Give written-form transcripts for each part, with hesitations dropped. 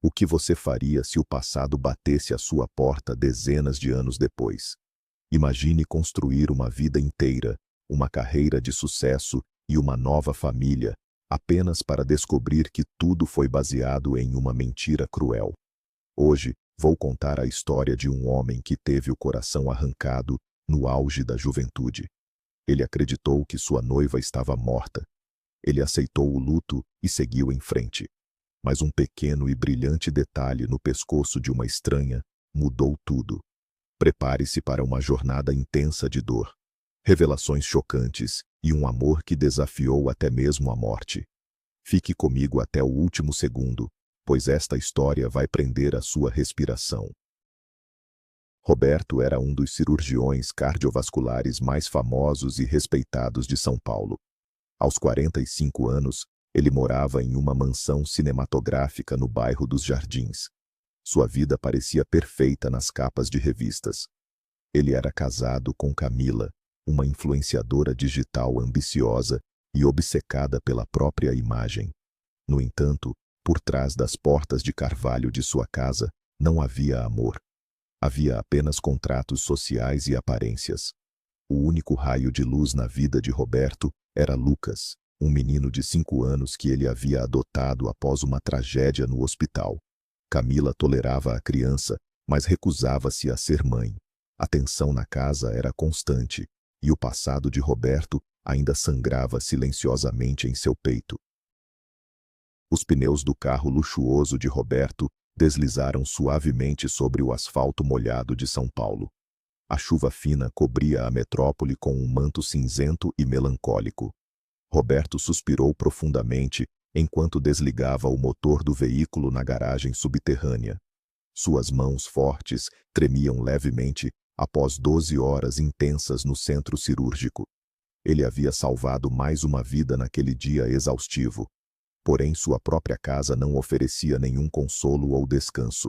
O que você faria se o passado batesse à sua porta dezenas de anos depois? Imagine construir uma vida inteira, uma carreira de sucesso e uma nova família, apenas para descobrir que tudo foi baseado em uma mentira cruel. Hoje, vou contar a história de um homem que teve o coração arrancado no auge da juventude. Ele acreditou que sua noiva estava morta. Ele aceitou o luto e seguiu em frente. Mas um pequeno e brilhante detalhe no pescoço de uma estranha mudou tudo. Prepare-se para uma jornada intensa de dor, revelações chocantes e um amor que desafiou até mesmo a morte. Fique comigo até o último segundo, pois esta história vai prender a sua respiração. Roberto era um dos cirurgiões cardiovasculares mais famosos e respeitados de São Paulo. Aos 45 anos, ele morava em uma mansão cinematográfica no bairro dos Jardins. Sua vida parecia perfeita nas capas de revistas. Ele era casado com Camila, uma influenciadora digital ambiciosa e obcecada pela própria imagem. No entanto, por trás das portas de carvalho de sua casa, não havia amor. Havia apenas contratos sociais e aparências. O único raio de luz na vida de Roberto era Lucas, um menino de 5 anos que ele havia adotado após uma tragédia no hospital. Camila tolerava a criança, mas recusava-se a ser mãe. A tensão na casa era constante, e o passado de Roberto ainda sangrava silenciosamente em seu peito. Os pneus do carro luxuoso de Roberto deslizaram suavemente sobre o asfalto molhado de São Paulo. A chuva fina cobria a metrópole com um manto cinzento e melancólico. Roberto suspirou profundamente enquanto desligava o motor do veículo na garagem subterrânea. Suas mãos fortes tremiam levemente após 12 horas intensas no centro cirúrgico. Ele havia salvado mais uma vida naquele dia exaustivo. Porém, sua própria casa não oferecia nenhum consolo ou descanso.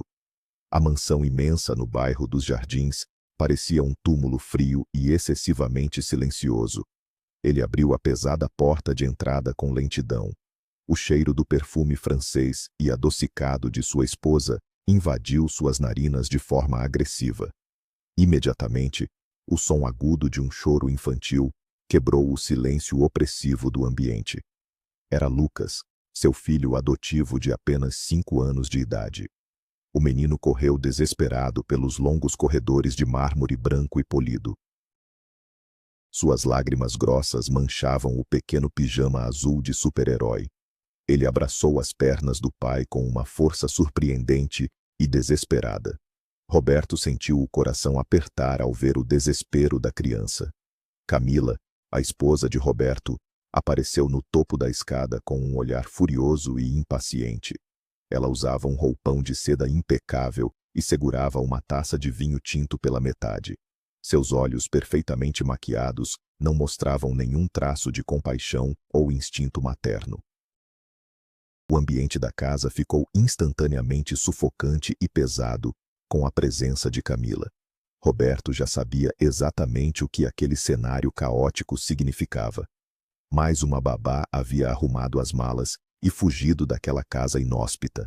A mansão imensa no bairro dos Jardins parecia um túmulo frio e excessivamente silencioso. Ele abriu a pesada porta de entrada com lentidão. O cheiro do perfume francês e adocicado de sua esposa invadiu suas narinas de forma agressiva. Imediatamente, o som agudo de um choro infantil quebrou o silêncio opressivo do ambiente. Era Lucas, seu filho adotivo de apenas 5 anos de idade. O menino correu desesperado pelos longos corredores de mármore branco e polido. Suas lágrimas grossas manchavam o pequeno pijama azul de super-herói. Ele abraçou as pernas do pai com uma força surpreendente e desesperada. Roberto sentiu o coração apertar ao ver o desespero da criança. Camila, a esposa de Roberto, apareceu no topo da escada com um olhar furioso e impaciente. Ela usava um roupão de seda impecável e segurava uma taça de vinho tinto pela metade. Seus olhos perfeitamente maquiados não mostravam nenhum traço de compaixão ou instinto materno. O ambiente da casa ficou instantaneamente sufocante e pesado com a presença de Camila. Roberto já sabia exatamente o que aquele cenário caótico significava. Mais uma babá havia arrumado as malas e fugido daquela casa inóspita.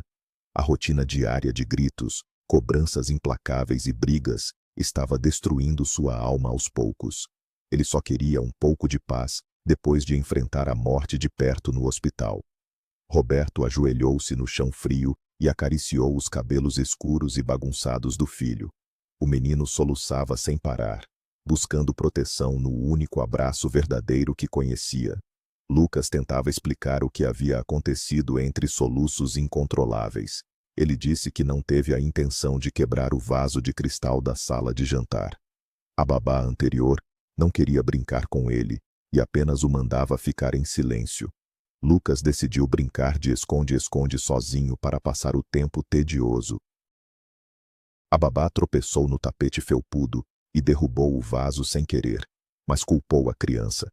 A rotina diária de gritos, cobranças implacáveis e brigas estava destruindo sua alma aos poucos. Ele só queria um pouco de paz depois de enfrentar a morte de perto no hospital. Roberto ajoelhou-se no chão frio e acariciou os cabelos escuros e bagunçados do filho. O menino soluçava sem parar, buscando proteção no único abraço verdadeiro que conhecia. Lucas tentava explicar o que havia acontecido entre soluços incontroláveis. Ele disse que não teve a intenção de quebrar o vaso de cristal da sala de jantar. A babá anterior não queria brincar com ele e apenas o mandava ficar em silêncio. Lucas decidiu brincar de esconde-esconde sozinho para passar o tempo tedioso. A babá tropeçou no tapete felpudo e derrubou o vaso sem querer, mas culpou a criança.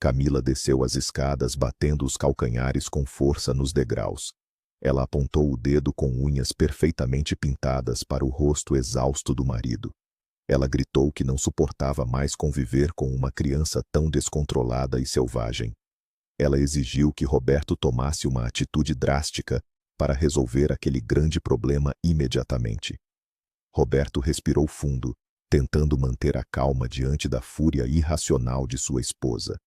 Camila desceu as escadas batendo os calcanhares com força nos degraus. Ela apontou o dedo com unhas perfeitamente pintadas para o rosto exausto do marido. Ela gritou que não suportava mais conviver com uma criança tão descontrolada e selvagem. Ela exigiu que Roberto tomasse uma atitude drástica, para resolver aquele grande problema imediatamente. Roberto respirou fundo, tentando manter a calma diante da fúria irracional de sua esposa.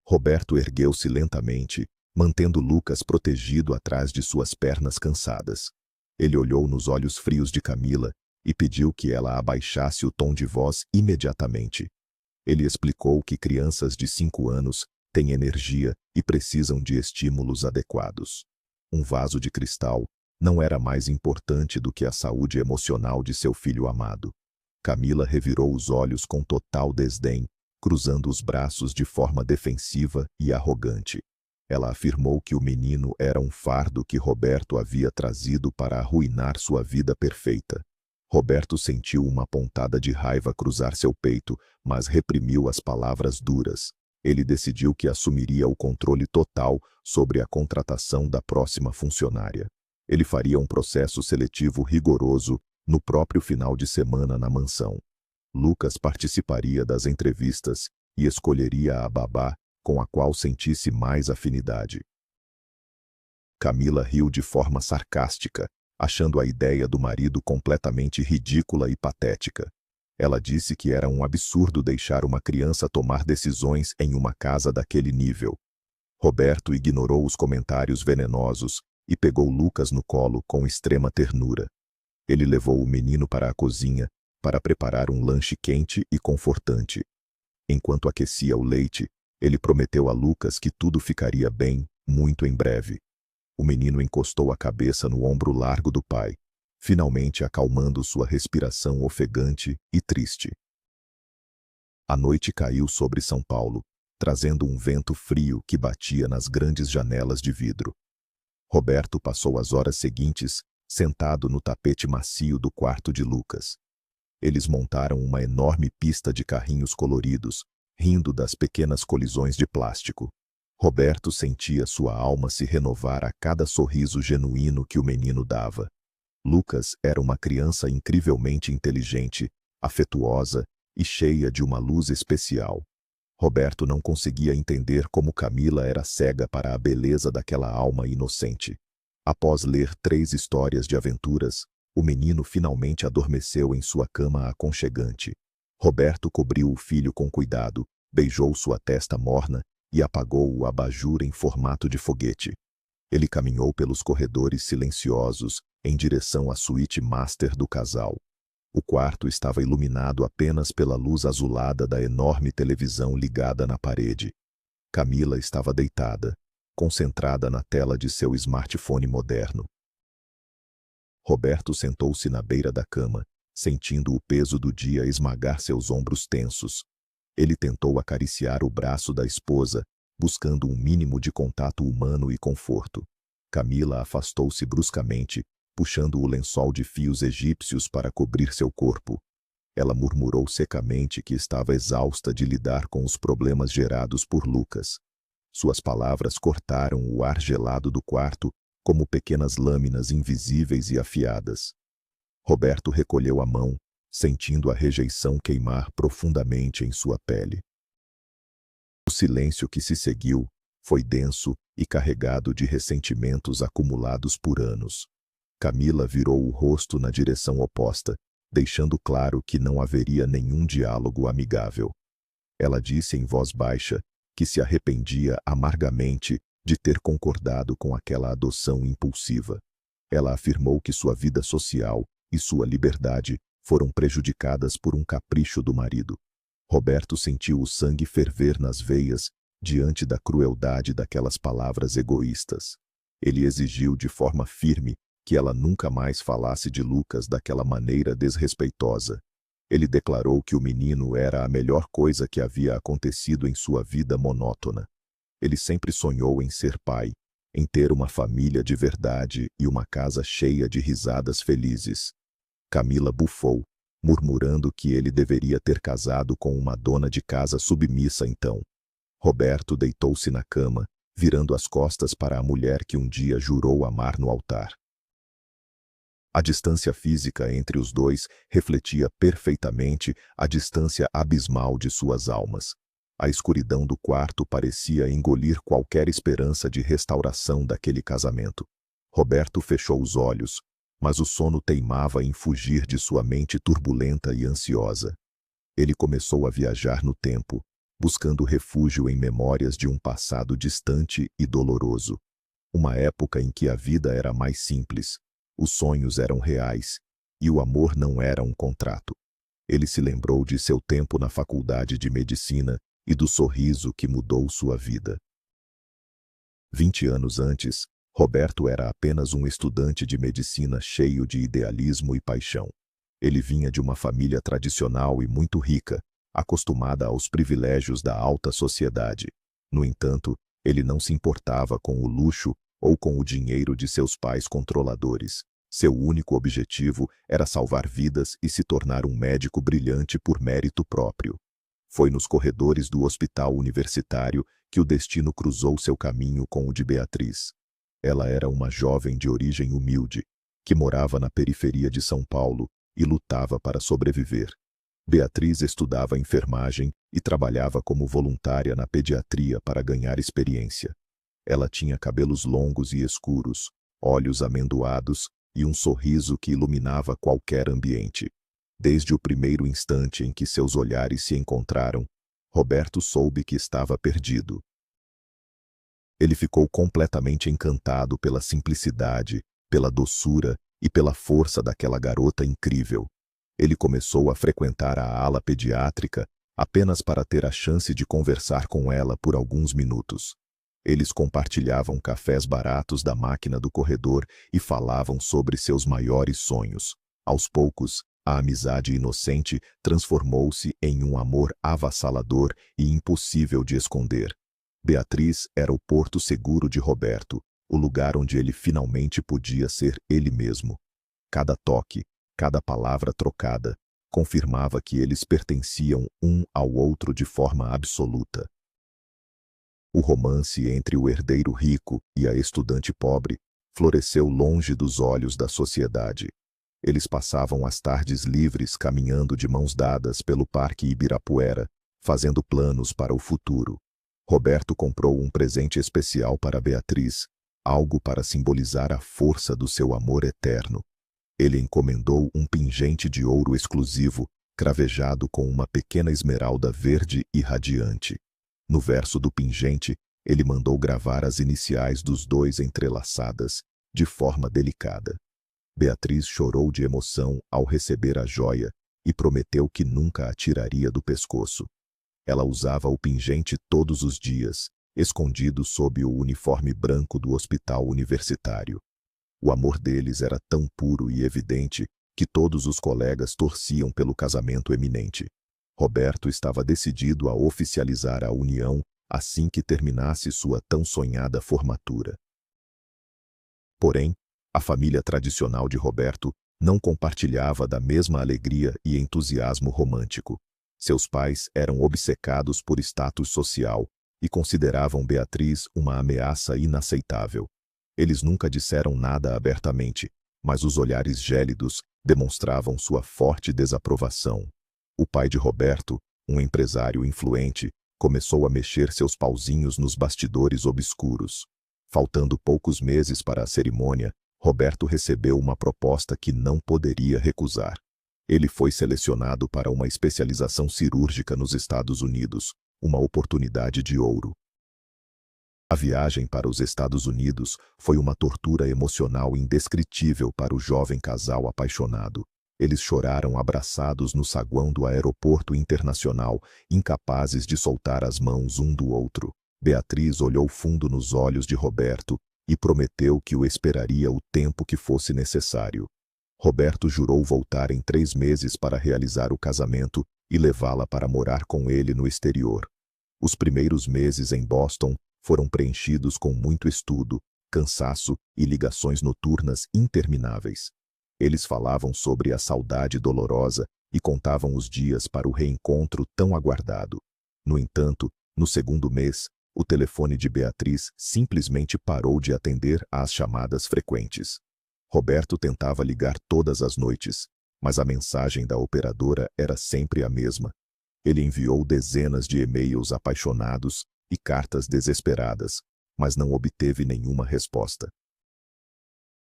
Roberto ergueu-se lentamente, mantendo Lucas protegido atrás de suas pernas cansadas. Ele olhou nos olhos frios de Camila e pediu que ela abaixasse o tom de voz imediatamente. Ele explicou que crianças de 5 anos têm energia e precisam de estímulos adequados. Um vaso de cristal não era mais importante do que a saúde emocional de seu filho amado. Camila revirou os olhos com total desdém, cruzando os braços de forma defensiva e arrogante. Ela afirmou que o menino era um fardo que Roberto havia trazido para arruinar sua vida perfeita. Roberto sentiu uma pontada de raiva cruzar seu peito, mas reprimiu as palavras duras. Ele decidiu que assumiria o controle total sobre a contratação da próxima funcionária. Ele faria um processo seletivo rigoroso no próprio final de semana na mansão. Lucas participaria das entrevistas e escolheria a babá com a qual sentisse mais afinidade. Camila riu de forma sarcástica, achando a ideia do marido completamente ridícula e patética. Ela disse que era um absurdo deixar uma criança tomar decisões em uma casa daquele nível. Roberto ignorou os comentários venenosos e pegou Lucas no colo com extrema ternura. Ele levou o menino para a cozinha para preparar um lanche quente e confortante. Enquanto aquecia o leite, ele prometeu a Lucas que tudo ficaria bem muito em breve. O menino encostou a cabeça no ombro largo do pai, finalmente acalmando sua respiração ofegante e triste. A noite caiu sobre São Paulo, trazendo um vento frio que batia nas grandes janelas de vidro. Roberto passou as horas seguintes sentado no tapete macio do quarto de Lucas. Eles montaram uma enorme pista de carrinhos coloridos, rindo das pequenas colisões de plástico. Roberto sentia sua alma se renovar a cada sorriso genuíno que o menino dava. Lucas era uma criança incrivelmente inteligente, afetuosa e cheia de uma luz especial. Roberto não conseguia entender como Camila era cega para a beleza daquela alma inocente. Após ler 3 histórias de aventuras, o menino finalmente adormeceu em sua cama aconchegante. Roberto cobriu o filho com cuidado, beijou sua testa morna e apagou o abajur em formato de foguete. Ele caminhou pelos corredores silenciosos em direção à suíte master do casal. O quarto estava iluminado apenas pela luz azulada da enorme televisão ligada na parede. Camila estava deitada, concentrada na tela de seu smartphone moderno. Roberto sentou-se na beira da cama, sentindo o peso do dia esmagar seus ombros tensos. Ele tentou acariciar o braço da esposa, buscando um mínimo de contato humano e conforto. Camila afastou-se bruscamente, puxando o lençol de fios egípcios para cobrir seu corpo. Ela murmurou secamente que estava exausta de lidar com os problemas gerados por Lucas. Suas palavras cortaram o ar gelado do quarto como pequenas lâminas invisíveis e afiadas. Roberto recolheu a mão, sentindo a rejeição queimar profundamente em sua pele. O silêncio que se seguiu foi denso e carregado de ressentimentos acumulados por anos. Camila virou o rosto na direção oposta, deixando claro que não haveria nenhum diálogo amigável. Ela disse em voz baixa que se arrependia amargamente de ter concordado com aquela adoção impulsiva. Ela afirmou que sua vida social e sua liberdade foram prejudicadas por um capricho do marido. Roberto sentiu o sangue ferver nas veias diante da crueldade daquelas palavras egoístas. Ele exigiu de forma firme que ela nunca mais falasse de Lucas daquela maneira desrespeitosa. Ele declarou que o menino era a melhor coisa que havia acontecido em sua vida monótona. Ele sempre sonhou em ser pai, em ter uma família de verdade e uma casa cheia de risadas felizes. Camila bufou, murmurando que ele deveria ter casado com uma dona de casa submissa então. Roberto deitou-se na cama, virando as costas para a mulher que um dia jurou amar no altar. A distância física entre os dois refletia perfeitamente a distância abismal de suas almas. A escuridão do quarto parecia engolir qualquer esperança de restauração daquele casamento. Roberto fechou os olhos, mas o sono teimava em fugir de sua mente turbulenta e ansiosa. Ele começou a viajar no tempo, buscando refúgio em memórias de um passado distante e doloroso. Uma época em que a vida era mais simples, os sonhos eram reais e o amor não era um contrato. Ele se lembrou de seu tempo na faculdade de medicina e do sorriso que mudou sua vida. 20 anos antes, Roberto era apenas um estudante de medicina cheio de idealismo e paixão. Ele vinha de uma família tradicional e muito rica, acostumada aos privilégios da alta sociedade. No entanto, ele não se importava com o luxo ou com o dinheiro de seus pais controladores. Seu único objetivo era salvar vidas e se tornar um médico brilhante por mérito próprio. Foi nos corredores do hospital universitário que o destino cruzou seu caminho com o de Beatriz. Ela era uma jovem de origem humilde, que morava na periferia de São Paulo e lutava para sobreviver. Beatriz estudava enfermagem e trabalhava como voluntária na pediatria para ganhar experiência. Ela tinha cabelos longos e escuros, olhos amendoados e um sorriso que iluminava qualquer ambiente. Desde o primeiro instante em que seus olhares se encontraram, Roberto soube que estava perdido. Ele ficou completamente encantado pela simplicidade, pela doçura e pela força daquela garota incrível. Ele começou a frequentar a ala pediátrica apenas para ter a chance de conversar com ela por alguns minutos. Eles compartilhavam cafés baratos da máquina do corredor e falavam sobre seus maiores sonhos. Aos poucos, a amizade inocente transformou-se em um amor avassalador e impossível de esconder. Beatriz era o porto seguro de Roberto, o lugar onde ele finalmente podia ser ele mesmo. Cada toque, cada palavra trocada, confirmava que eles pertenciam um ao outro de forma absoluta. O romance entre o herdeiro rico e a estudante pobre floresceu longe dos olhos da sociedade. Eles passavam as tardes livres caminhando de mãos dadas pelo Parque Ibirapuera, fazendo planos para o futuro. Roberto comprou um presente especial para Beatriz, algo para simbolizar a força do seu amor eterno. Ele encomendou um pingente de ouro exclusivo, cravejado com uma pequena esmeralda verde e radiante. No verso do pingente, ele mandou gravar as iniciais dos dois entrelaçadas, de forma delicada. Beatriz chorou de emoção ao receber a joia e prometeu que nunca a tiraria do pescoço. Ela usava o pingente todos os dias, escondido sob o uniforme branco do hospital universitário. O amor deles era tão puro e evidente que todos os colegas torciam pelo casamento eminente. Roberto estava decidido a oficializar a união assim que terminasse sua tão sonhada formatura. Porém, a família tradicional de Roberto não compartilhava da mesma alegria e entusiasmo romântico. Seus pais eram obcecados por status social e consideravam Beatriz uma ameaça inaceitável. Eles nunca disseram nada abertamente, mas os olhares gélidos demonstravam sua forte desaprovação. O pai de Roberto, um empresário influente, começou a mexer seus pauzinhos nos bastidores obscuros. Faltando poucos meses para a cerimônia, Roberto recebeu uma proposta que não poderia recusar. Ele foi selecionado para uma especialização cirúrgica nos Estados Unidos, uma oportunidade de ouro. A viagem para os Estados Unidos foi uma tortura emocional indescritível para o jovem casal apaixonado. Eles choraram abraçados no saguão do aeroporto internacional, incapazes de soltar as mãos um do outro. Beatriz olhou fundo nos olhos de Roberto e prometeu que o esperaria o tempo que fosse necessário. Roberto jurou voltar em 3 meses para realizar o casamento e levá-la para morar com ele no exterior. Os primeiros meses em Boston foram preenchidos com muito estudo, cansaço e ligações noturnas intermináveis. Eles falavam sobre a saudade dolorosa e contavam os dias para o reencontro tão aguardado. No entanto, no segundo mês, o telefone de Beatriz simplesmente parou de atender às chamadas frequentes. Roberto tentava ligar todas as noites, mas a mensagem da operadora era sempre a mesma. Ele enviou dezenas de e-mails apaixonados e cartas desesperadas, mas não obteve nenhuma resposta.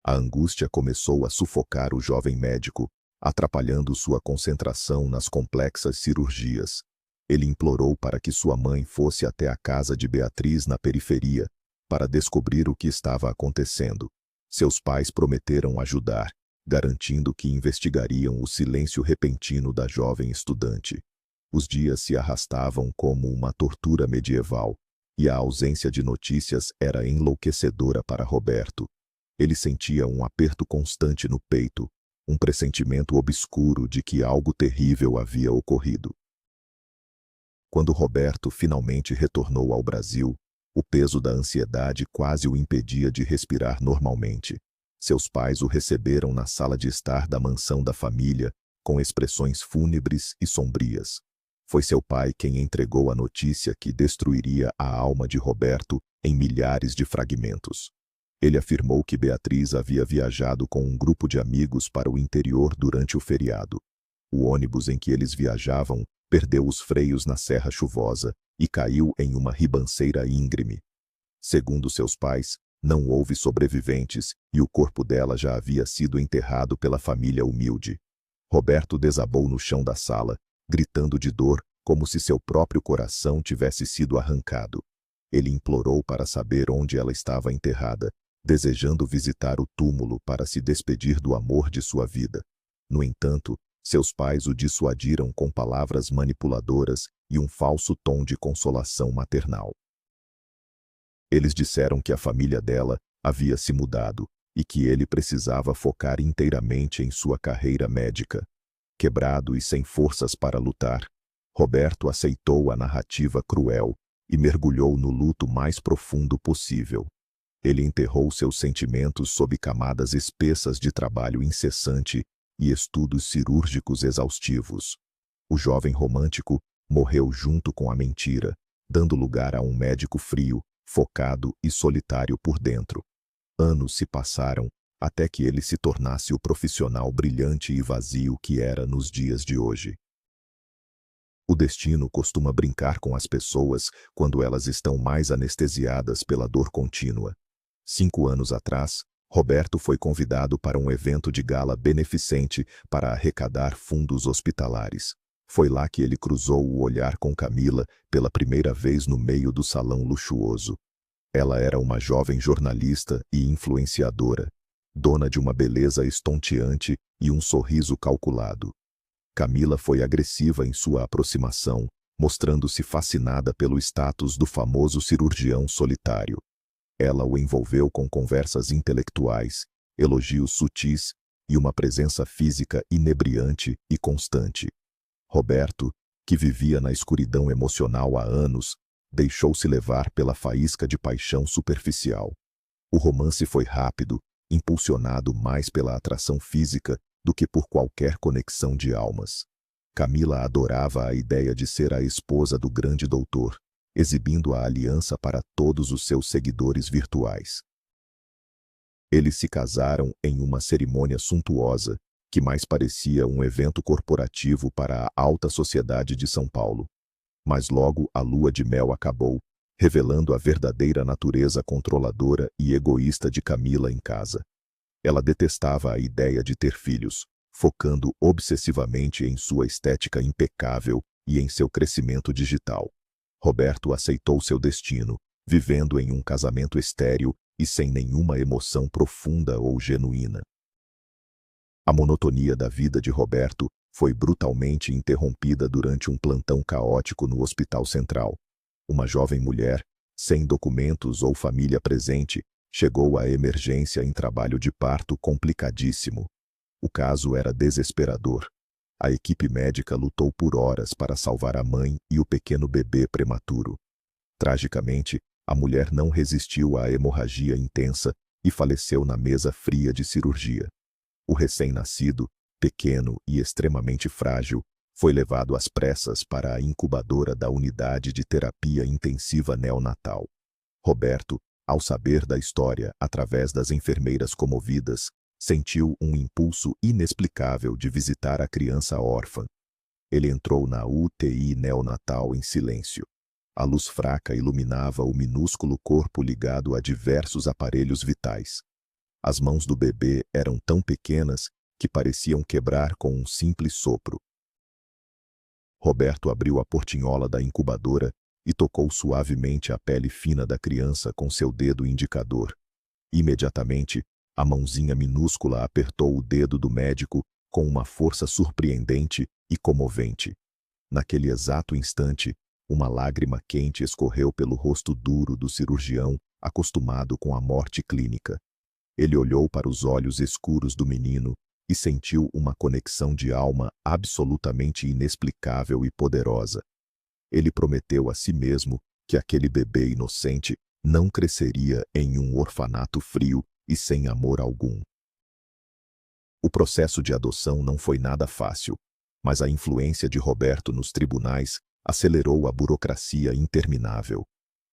A angústia começou a sufocar o jovem médico, atrapalhando sua concentração nas complexas cirurgias. Ele implorou para que sua mãe fosse até a casa de Beatriz na periferia, para descobrir o que estava acontecendo. Seus pais prometeram ajudar, garantindo que investigariam o silêncio repentino da jovem estudante. Os dias se arrastavam como uma tortura medieval, e a ausência de notícias era enlouquecedora para Roberto. Ele sentia um aperto constante no peito, um pressentimento obscuro de que algo terrível havia ocorrido. Quando Roberto finalmente retornou ao Brasil, o peso da ansiedade quase o impedia de respirar normalmente. Seus pais o receberam na sala de estar da mansão da família, com expressões fúnebres e sombrias. Foi seu pai quem entregou a notícia que destruiria a alma de Roberto em milhares de fragmentos. Ele afirmou que Beatriz havia viajado com um grupo de amigos para o interior durante o feriado. O ônibus em que eles viajavam perdeu os freios na serra chuvosa e caiu em uma ribanceira íngreme. Segundo seus pais, não houve sobreviventes e o corpo dela já havia sido enterrado pela família humilde. Roberto desabou no chão da sala, gritando de dor, como se seu próprio coração tivesse sido arrancado. Ele implorou para saber onde ela estava enterrada, desejando visitar o túmulo para se despedir do amor de sua vida. No entanto, seus pais o dissuadiram com palavras manipuladoras e um falso tom de consolação maternal. Eles disseram que a família dela havia se mudado e que ele precisava focar inteiramente em sua carreira médica. Quebrado e sem forças para lutar, Roberto aceitou a narrativa cruel e mergulhou no luto mais profundo possível. Ele enterrou seus sentimentos sob camadas espessas de trabalho incessante e estudos cirúrgicos exaustivos. O jovem romântico morreu junto com a mentira, dando lugar a um médico frio, focado e solitário por dentro. Anos se passaram até que ele se tornasse o profissional brilhante e vazio que era nos dias de hoje. O destino costuma brincar com as pessoas quando elas estão mais anestesiadas pela dor contínua. 5 anos atrás, Roberto foi convidado para um evento de gala beneficente para arrecadar fundos hospitalares. Foi lá que ele cruzou o olhar com Camila pela primeira vez no meio do salão luxuoso. Ela era uma jovem jornalista e influenciadora, dona de uma beleza estonteante e um sorriso calculado. Camila foi agressiva em sua aproximação, mostrando-se fascinada pelo status do famoso cirurgião solitário. Ela o envolveu com conversas intelectuais, elogios sutis e uma presença física inebriante e constante. Roberto, que vivia na escuridão emocional há anos, deixou-se levar pela faísca de paixão superficial. O romance foi rápido, impulsionado mais pela atração física do que por qualquer conexão de almas. Camila adorava a ideia de ser a esposa do grande doutor, exibindo a aliança para todos os seus seguidores virtuais. Eles se casaram em uma cerimônia suntuosa, que mais parecia um evento corporativo para a alta sociedade de São Paulo. Mas logo a lua de mel acabou, revelando a verdadeira natureza controladora e egoísta de Camila em casa. Ela detestava a ideia de ter filhos, focando obsessivamente em sua estética impecável e em seu crescimento digital. Roberto aceitou seu destino, vivendo em um casamento estéril e sem nenhuma emoção profunda ou genuína. A monotonia da vida de Roberto foi brutalmente interrompida durante um plantão caótico no Hospital Central. Uma jovem mulher, sem documentos ou família presente, chegou à emergência em trabalho de parto complicadíssimo. O caso era desesperador. A equipe médica lutou por horas para salvar a mãe e o pequeno bebê prematuro. Tragicamente, a mulher não resistiu à hemorragia intensa e faleceu na mesa fria de cirurgia. O recém-nascido, pequeno e extremamente frágil, foi levado às pressas para a incubadora da unidade de terapia intensiva neonatal. Roberto, ao saber da história através das enfermeiras comovidas, sentiu um impulso inexplicável de visitar a criança órfã. Ele entrou na UTI neonatal em silêncio. A luz fraca iluminava o minúsculo corpo ligado a diversos aparelhos vitais. As mãos do bebê eram tão pequenas que pareciam quebrar com um simples sopro. Roberto abriu a portinhola da incubadora e tocou suavemente a pele fina da criança com seu dedo indicador. Imediatamente, a mãozinha minúscula apertou o dedo do médico com uma força surpreendente e comovente. Naquele exato instante, uma lágrima quente escorreu pelo rosto duro do cirurgião, acostumado com a morte clínica. Ele olhou para os olhos escuros do menino e sentiu uma conexão de alma absolutamente inexplicável e poderosa. Ele prometeu a si mesmo que aquele bebê inocente não cresceria em um orfanato frio e sem amor algum. O processo de adoção não foi nada fácil, mas a influência de Roberto nos tribunais acelerou a burocracia interminável.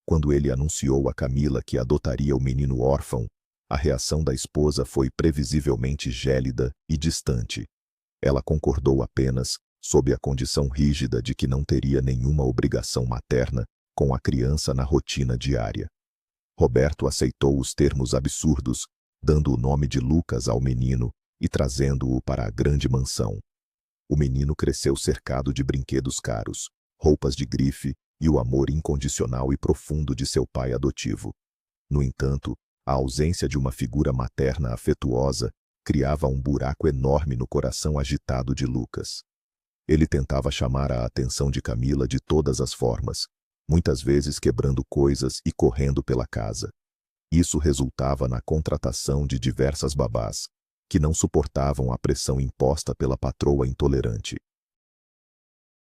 Quando ele anunciou a Camila que adotaria o menino órfão, a reação da esposa foi previsivelmente gélida e distante. Ela concordou apenas, sob a condição rígida de que não teria nenhuma obrigação materna com a criança na rotina diária. Roberto aceitou os termos absurdos, dando o nome de Lucas ao menino e trazendo-o para a grande mansão. O menino cresceu cercado de brinquedos caros, roupas de grife e o amor incondicional e profundo de seu pai adotivo. No entanto, a ausência de uma figura materna afetuosa criava um buraco enorme no coração agitado de Lucas. Ele tentava chamar a atenção de Camila de todas as formas, muitas vezes quebrando coisas e correndo pela casa. Isso resultava na contratação de diversas babás, que não suportavam a pressão imposta pela patroa intolerante.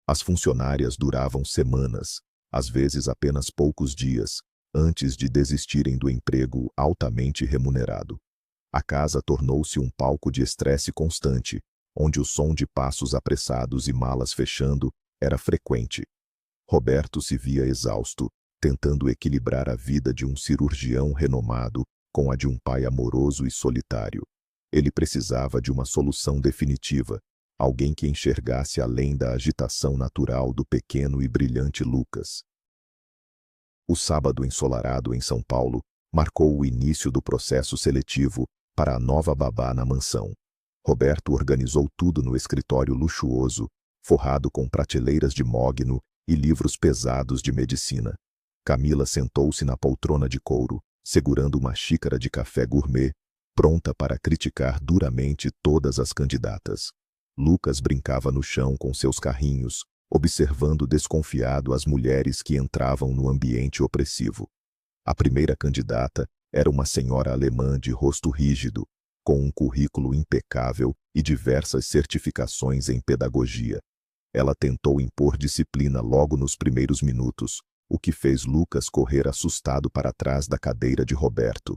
As funcionárias duravam semanas, às vezes apenas poucos dias, antes de desistirem do emprego altamente remunerado. A casa tornou-se um palco de estresse constante, onde o som de passos apressados e malas fechando era frequente. Roberto se via exausto, tentando equilibrar a vida de um cirurgião renomado com a de um pai amoroso e solitário. Ele precisava de uma solução definitiva, alguém que enxergasse além da agitação natural do pequeno e brilhante Lucas. O sábado ensolarado em São Paulo marcou o início do processo seletivo para a nova babá na mansão. Roberto organizou tudo no escritório luxuoso, forrado com prateleiras de mogno e livros pesados de medicina. Camila sentou-se na poltrona de couro, segurando uma xícara de café gourmet, pronta para criticar duramente todas as candidatas. Lucas brincava no chão com seus carrinhos, observando desconfiado as mulheres que entravam no ambiente opressivo. A primeira candidata era uma senhora alemã de rosto rígido, com um currículo impecável e diversas certificações em pedagogia. Ela tentou impor disciplina logo nos primeiros minutos, o que fez Lucas correr assustado para trás da cadeira de Roberto.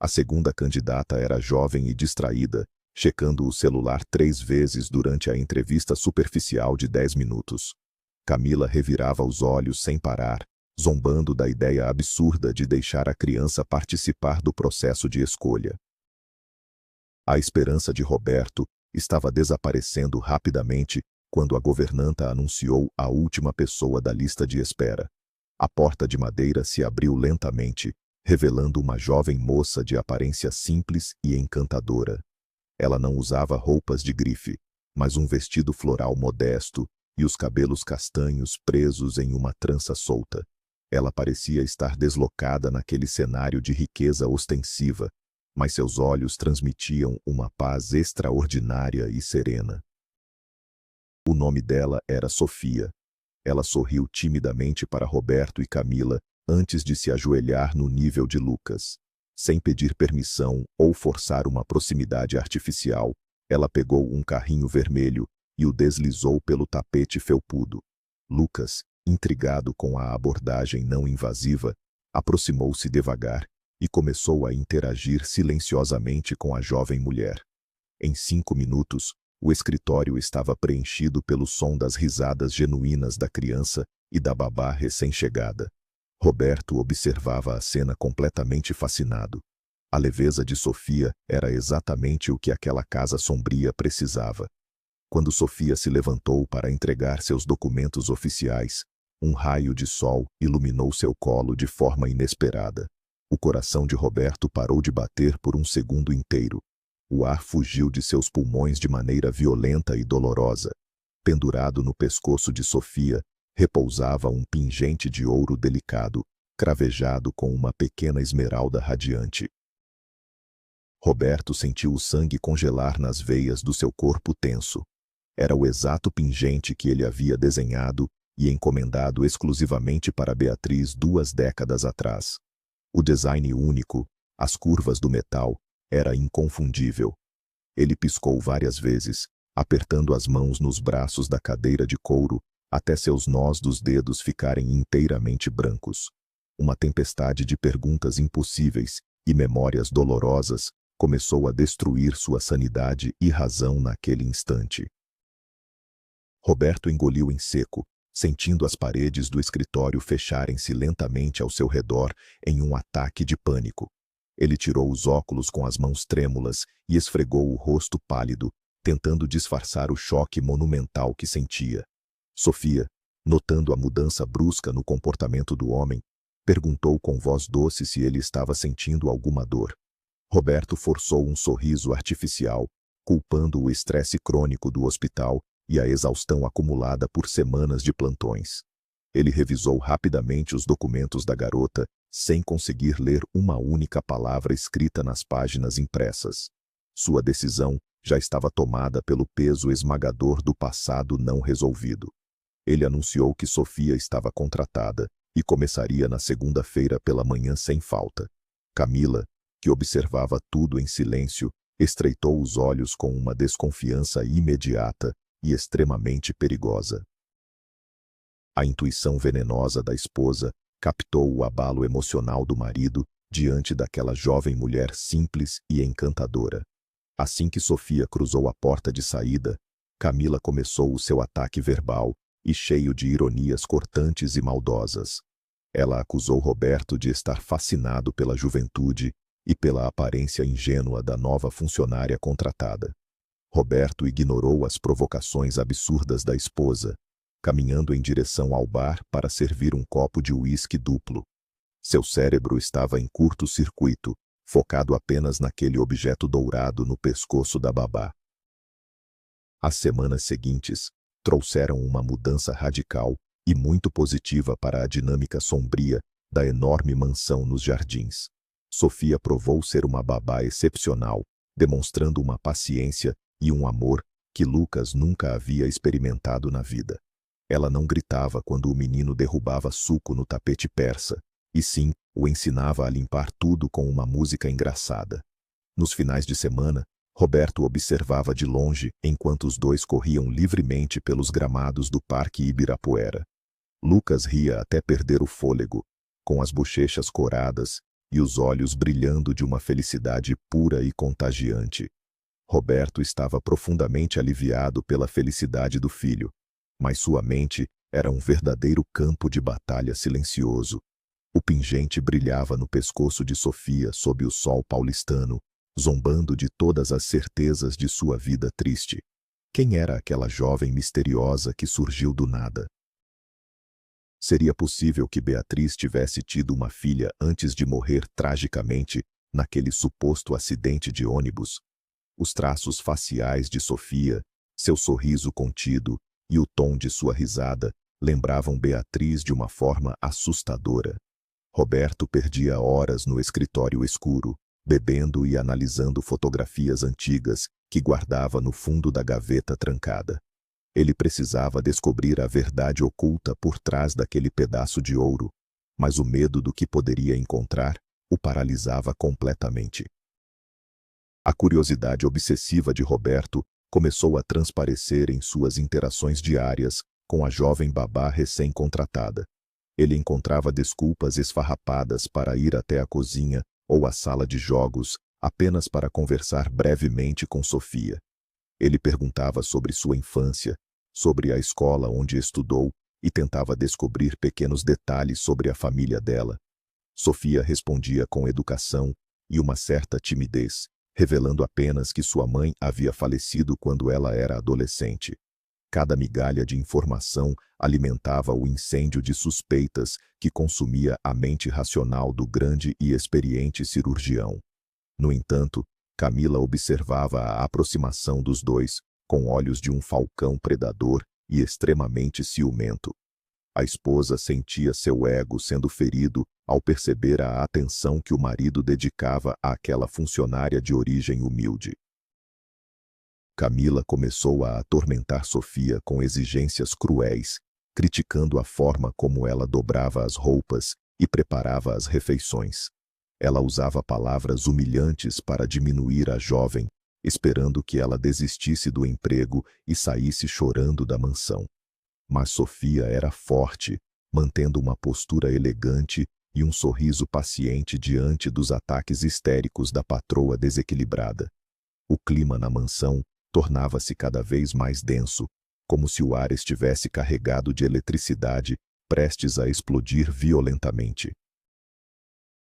A segunda candidata era jovem e distraída, checando o celular 3 vezes durante a entrevista superficial de 10 minutos. Camila revirava os olhos sem parar, zombando da ideia absurda de deixar a criança participar do processo de escolha. A esperança de Roberto estava desaparecendo rapidamente quando a governanta anunciou a última pessoa da lista de espera. A porta de madeira se abriu lentamente, revelando uma jovem moça de aparência simples e encantadora. Ela não usava roupas de grife, mas um vestido floral modesto e os cabelos castanhos presos em uma trança solta. Ela parecia estar deslocada naquele cenário de riqueza ostensiva, mas seus olhos transmitiam uma paz extraordinária e serena. O nome dela era Sofia. Ela sorriu timidamente para Roberto e Camila antes de se ajoelhar no nível de Lucas. Sem pedir permissão ou forçar uma proximidade artificial, ela pegou um carrinho vermelho e o deslizou pelo tapete felpudo. Lucas, intrigado com a abordagem não invasiva, aproximou-se devagar e começou a interagir silenciosamente com a jovem mulher. Em 5 minutos, o escritório estava preenchido pelo som das risadas genuínas da criança e da babá recém-chegada. Roberto observava a cena completamente fascinado. A leveza de Sofia era exatamente o que aquela casa sombria precisava. Quando Sofia se levantou para entregar seus documentos oficiais, um raio de sol iluminou seu colo de forma inesperada. O coração de Roberto parou de bater por um segundo inteiro. O ar fugiu de seus pulmões de maneira violenta e dolorosa. Pendurado no pescoço de Sofia, repousava um pingente de ouro delicado, cravejado com uma pequena esmeralda radiante. Roberto sentiu o sangue congelar nas veias do seu corpo tenso. Era o exato pingente que ele havia desenhado e encomendado exclusivamente para Beatriz 2 décadas atrás. O design único, as curvas do metal, era inconfundível. Ele piscou várias vezes, apertando as mãos nos braços da cadeira de couro, até seus nós dos dedos ficarem inteiramente brancos. Uma tempestade de perguntas impossíveis e memórias dolorosas começou a destruir sua sanidade e razão naquele instante. Roberto engoliu em seco, sentindo as paredes do escritório fecharem-se lentamente ao seu redor em um ataque de pânico. Ele tirou os óculos com as mãos trêmulas e esfregou o rosto pálido, tentando disfarçar o choque monumental que sentia. Sofia, notando a mudança brusca no comportamento do homem, perguntou com voz doce se ele estava sentindo alguma dor. Roberto forçou um sorriso artificial, culpando o estresse crônico do hospital e a exaustão acumulada por semanas de plantões. Ele revisou rapidamente os documentos da garota, sem conseguir ler uma única palavra escrita nas páginas impressas. Sua decisão já estava tomada pelo peso esmagador do passado não resolvido. Ele anunciou que Sofia estava contratada e começaria na segunda-feira pela manhã sem falta. Camila, que observava tudo em silêncio, estreitou os olhos com uma desconfiança imediata e extremamente perigosa. A intuição venenosa da esposa captou o abalo emocional do marido diante daquela jovem mulher simples e encantadora. Assim que Sofia cruzou a porta de saída, Camila começou o seu ataque verbal e cheio de ironias cortantes e maldosas. Ela acusou Roberto de estar fascinado pela juventude e pela aparência ingênua da nova funcionária contratada. Roberto ignorou as provocações absurdas da esposa, caminhando em direção ao bar para servir um copo de uísque duplo. Seu cérebro estava em curto-circuito, focado apenas naquele objeto dourado no pescoço da babá. As semanas seguintes trouxeram uma mudança radical e muito positiva para a dinâmica sombria da enorme mansão nos jardins. Sofia provou ser uma babá excepcional, demonstrando uma paciência e um amor que Lucas nunca havia experimentado na vida. Ela não gritava quando o menino derrubava suco no tapete persa, e sim o ensinava a limpar tudo com uma música engraçada. Nos finais de semana, Roberto observava de longe enquanto os dois corriam livremente pelos gramados do Parque Ibirapuera. Lucas ria até perder o fôlego, com as bochechas coradas e os olhos brilhando de uma felicidade pura e contagiante. Roberto estava profundamente aliviado pela felicidade do filho, mas sua mente era um verdadeiro campo de batalha silencioso. O pingente brilhava no pescoço de Sofia sob o sol paulistano, zombando de todas as certezas de sua vida triste. Quem era aquela jovem misteriosa que surgiu do nada? Seria possível que Beatriz tivesse tido uma filha antes de morrer tragicamente naquele suposto acidente de ônibus? Os traços faciais de Sofia, seu sorriso contido e o tom de sua risada lembravam Beatriz de uma forma assustadora. Roberto perdia horas no escritório escuro, bebendo e analisando fotografias antigas que guardava no fundo da gaveta trancada. Ele precisava descobrir a verdade oculta por trás daquele pedaço de ouro, mas o medo do que poderia encontrar o paralisava completamente. A curiosidade obsessiva de Roberto começou a transparecer em suas interações diárias com a jovem babá recém-contratada. Ele encontrava desculpas esfarrapadas para ir até a cozinha ou a sala de jogos apenas para conversar brevemente com Sofia. Ele perguntava sobre sua infância, sobre a escola onde estudou e tentava descobrir pequenos detalhes sobre a família dela. Sofia respondia com educação e uma certa timidez, revelando apenas que sua mãe havia falecido quando ela era adolescente. Cada migalha de informação alimentava o incêndio de suspeitas que consumia a mente racional do grande e experiente cirurgião. No entanto, Camila observava a aproximação dos dois, com olhos de um falcão predador e extremamente ciumento. A esposa sentia seu ego sendo ferido ao perceber a atenção que o marido dedicava àquela funcionária de origem humilde. Camila começou a atormentar Sofia com exigências cruéis, criticando a forma como ela dobrava as roupas e preparava as refeições. Ela usava palavras humilhantes para diminuir a jovem, esperando que ela desistisse do emprego e saísse chorando da mansão. Mas Sofia era forte, mantendo uma postura elegante e um sorriso paciente diante dos ataques histéricos da patroa desequilibrada. O clima na mansão tornava-se cada vez mais denso, como se o ar estivesse carregado de eletricidade, prestes a explodir violentamente.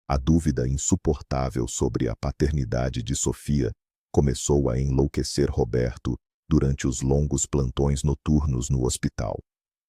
A dúvida insuportável sobre a paternidade de Sofia começou a enlouquecer Roberto durante os longos plantões noturnos no hospital.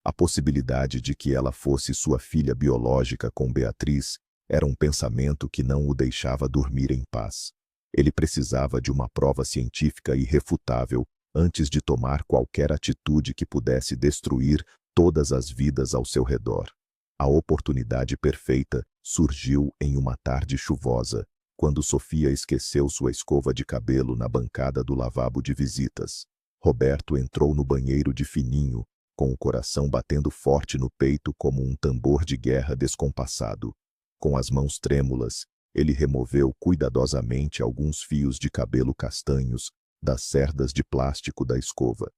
A possibilidade de que ela fosse sua filha biológica com Beatriz era um pensamento que não o deixava dormir em paz. Ele precisava de uma prova científica irrefutável antes de tomar qualquer atitude que pudesse destruir todas as vidas ao seu redor. A oportunidade perfeita surgiu em uma tarde chuvosa, quando Sofia esqueceu sua escova de cabelo na bancada do lavabo de visitas. Roberto entrou no banheiro de fininho, com o coração batendo forte no peito como um tambor de guerra descompassado. Com as mãos trêmulas, ele removeu cuidadosamente alguns fios de cabelo castanhos das cerdas de plástico da escova.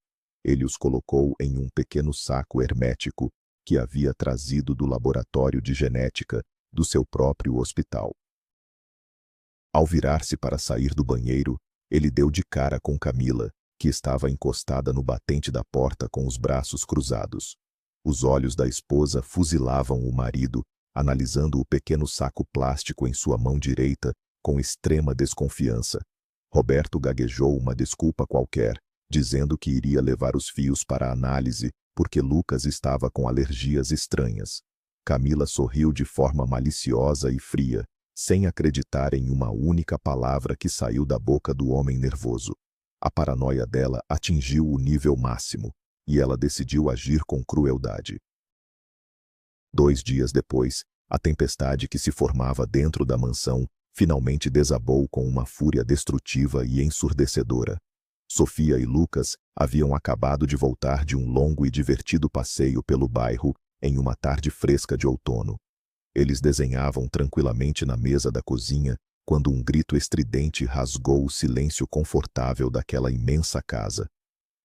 Ele os colocou em um pequeno saco hermético que havia trazido do laboratório de genética do seu próprio hospital. Ao virar-se para sair do banheiro, ele deu de cara com Camila, que estava encostada no batente da porta com os braços cruzados. Os olhos da esposa fuzilavam o marido, analisando o pequeno saco plástico em sua mão direita com extrema desconfiança. Roberto gaguejou uma desculpa qualquer, dizendo que iria levar os fios para análise porque Lucas estava com alergias estranhas. Camila sorriu de forma maliciosa e fria, sem acreditar em uma única palavra que saiu da boca do homem nervoso. A paranoia dela atingiu o nível máximo, e ela decidiu agir com crueldade. 2 dias depois, a tempestade que se formava dentro da mansão finalmente desabou com uma fúria destrutiva e ensurdecedora. Sofia e Lucas haviam acabado de voltar de um longo e divertido passeio pelo bairro em uma tarde fresca de outono. Eles desenhavam tranquilamente na mesa da cozinha quando um grito estridente rasgou o silêncio confortável daquela imensa casa.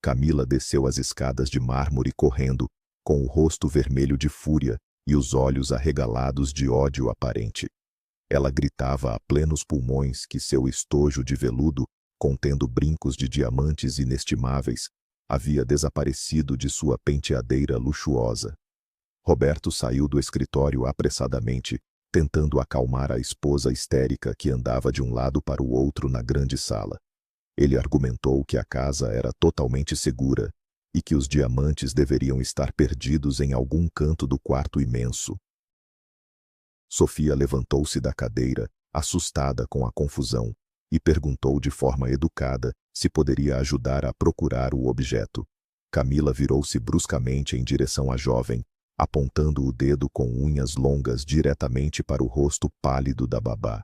Camila desceu as escadas de mármore correndo, com o rosto vermelho de fúria e os olhos arregalados de ódio aparente. Ela gritava a plenos pulmões que seu estojo de veludo, contendo brincos de diamantes inestimáveis, havia desaparecido de sua penteadeira luxuosa. Roberto saiu do escritório apressadamente, tentando acalmar a esposa histérica que andava de um lado para o outro na grande sala. Ele argumentou que a casa era totalmente segura e que os diamantes deveriam estar perdidos em algum canto do quarto imenso. Sofia levantou-se da cadeira, assustada com a confusão, e perguntou de forma educada se poderia ajudar a procurar o objeto. Camila virou-se bruscamente em direção à jovem, apontando o dedo com unhas longas diretamente para o rosto pálido da babá.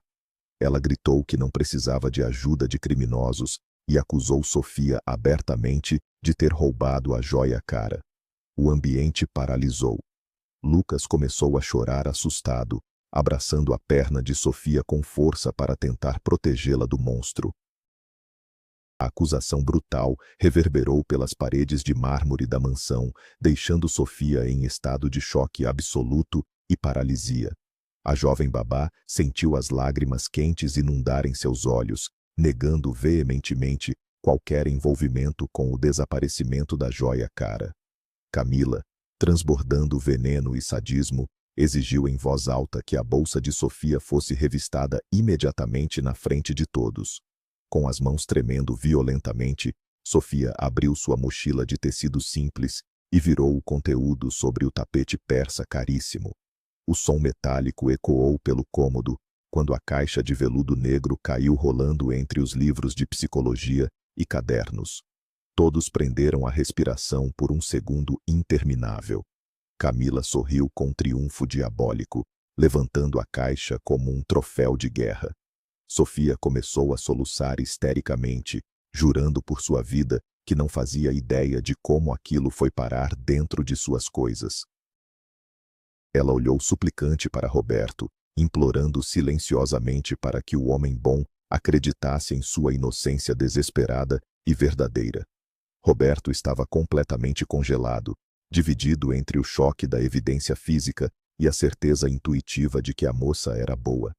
Ela gritou que não precisava de ajuda de criminosos e acusou Sofia abertamente de ter roubado a joia cara. O ambiente paralisou. Lucas começou a chorar assustado, abraçando a perna de Sofia com força para tentar protegê-la do monstro. A acusação brutal reverberou pelas paredes de mármore da mansão, deixando Sofia em estado de choque absoluto e paralisia. A jovem babá sentiu as lágrimas quentes inundarem seus olhos, negando veementemente qualquer envolvimento com o desaparecimento da joia cara. Camila, transbordando veneno e sadismo, exigiu em voz alta que a bolsa de Sofia fosse revistada imediatamente na frente de todos. Com as mãos tremendo violentamente, Sofia abriu sua mochila de tecido simples e virou o conteúdo sobre o tapete persa caríssimo. O som metálico ecoou pelo cômodo quando a caixa de veludo negro caiu rolando entre os livros de psicologia e cadernos. Todos prenderam a respiração por um segundo interminável. Camila sorriu com triunfo diabólico, levantando a caixa como um troféu de guerra. Sofia começou a soluçar histericamente, jurando por sua vida que não fazia ideia de como aquilo foi parar dentro de suas coisas. Ela olhou suplicante para Roberto, implorando silenciosamente para que o homem bom acreditasse em sua inocência desesperada e verdadeira. Roberto estava completamente congelado, dividido entre o choque da evidência física e a certeza intuitiva de que a moça era boa.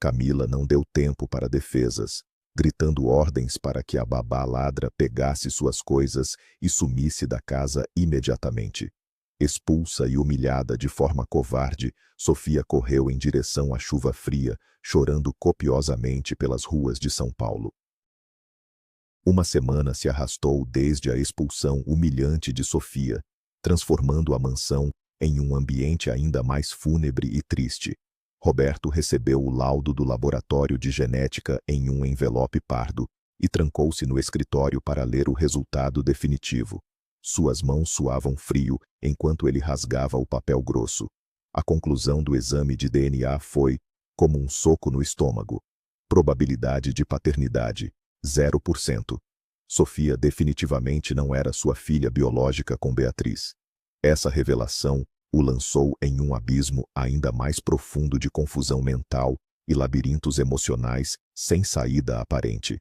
Camila não deu tempo para defesas, gritando ordens para que a babá ladra pegasse suas coisas e sumisse da casa imediatamente. Expulsa e humilhada de forma covarde, Sofia correu em direção à chuva fria, chorando copiosamente pelas ruas de São Paulo. Uma semana se arrastou desde a expulsão humilhante de Sofia, transformando a mansão em um ambiente ainda mais fúnebre e triste. Roberto recebeu o laudo do laboratório de genética em um envelope pardo e trancou-se no escritório para ler o resultado definitivo. Suas mãos suavam frio enquanto ele rasgava o papel grosso. A conclusão do exame de DNA foi, como um soco no estômago. Probabilidade de paternidade, 0%. Sofia definitivamente não era sua filha biológica com Beatriz. Essa revelação o lançou em um abismo ainda mais profundo de confusão mental e labirintos emocionais sem saída aparente.